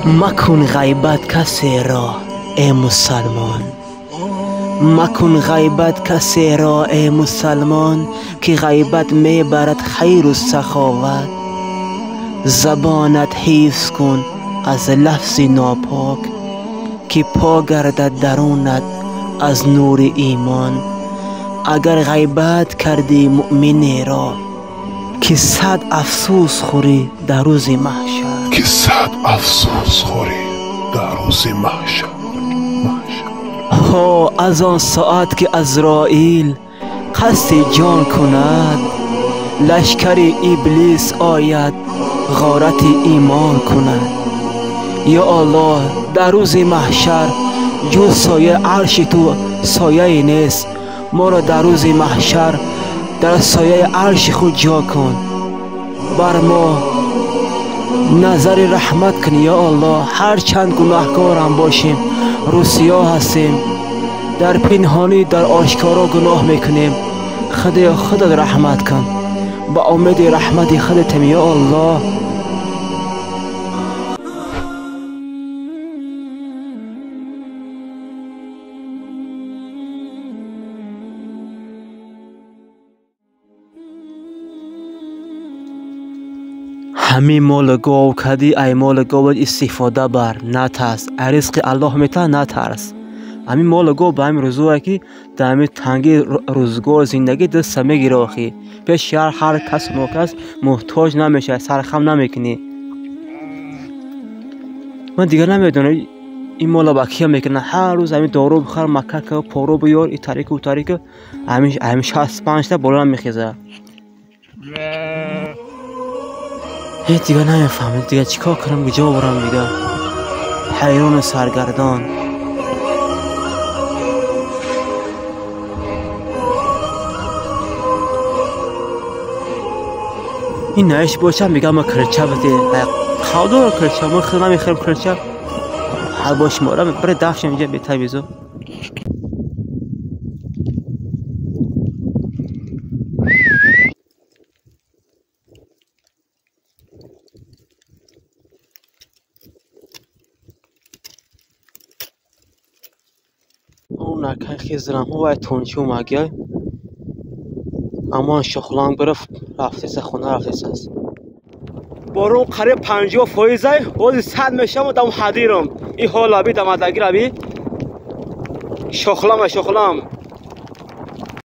مکن غیبت کسی را ای مسلمان، مکن غیبت کسی را ای مسلمان، که غیبت میبرد خیر و سخاوت. زبانت حفظ کن از لفظ ناپاک، که پاک گردد درونت از نور ایمان. اگر غیبت کردی مؤمنی را، که صد افسوس خوری در روز محشر، که صد افسوس خوری در روز محشر. ها از آن ساعت که عزرائیل قصد جان کند، لشکر ابلیس آید غارت ایمان کند. یا الله در روز محشر جز سایه عرش تو سایه نیست، ما را در روز محشر در سایه عرش خود جا کن. بر ما نظر رحمت کن یا الله. هر چند گناهکار هم باشیم، روسیا هستیم، در پنهانی در آشکارا گناه میکنیم، خدایا خودت رحمت کن. با امید رحمت خودت یا الله. همین مال گاو کدی ای مال گاو استفاده بر نترس، رزق الله میته نترس. همین مال گاو به همین روزوه که در همین تنگی روزگار زندگی دست میگیره آخی. پیش هر کس و نوکس محتاج نمیشه، سرخم نمیکنی. من دیگر نمیدونم این مالا با کیا میکنه. هر روز همین دارو بخور، مکه که پارو بیار، این طریق و طریق همین 65 تا بالا میخیزه. دیگه نمیفهمم دیگه چیکار کنم، کجا برم دیگه. حیران سرگردان. این نهش باشه میگم ما کرچه بده خدا کرچه، ما خیلی نمیخوایم کرچه. هر باش مارم برای دفشم اینجا بیتر بیزو. اون نکن خیزرم هوای تونچو مگه اما شخلان گرفت رفتیسه خونه رفتیسه. بارون قریب 50% باز 100 میشم و دم حدیرم. این حالا بی دم ادگیر ابی شخلام